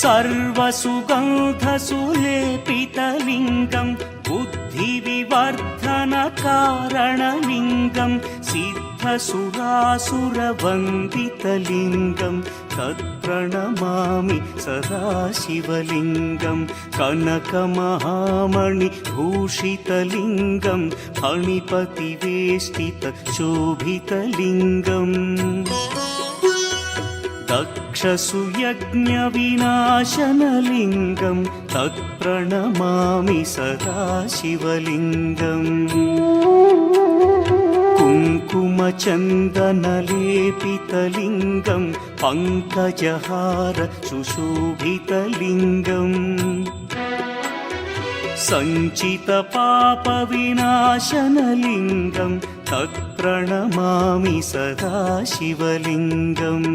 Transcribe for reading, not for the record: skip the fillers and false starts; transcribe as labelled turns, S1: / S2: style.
S1: सर्वसुगन्धसुलेपितलिङ्गं बुद्धिविवर्धनकारणलिङ्गं सिद्धसुरासुरवन्दितलिङ्गं तत्प्रणमामि सदाशिवलिङ्गं कनकमहामणिभूषितलिङ्गं फणिपतिवेष्टितशोभितलिङ्गम् दक्षसुयज्ञविनाशनलिङ्गं तत्प्रणमामि सदाशिवलिङ्गम् कुङ्कुमचन्दनलेपितलिङ्गं पङ्कजहार सुशोभितलिङ्गम् सञ्चितपापविनाशनलिङ्गं तत्प्रणमामि सदाशिवलिङ्गम्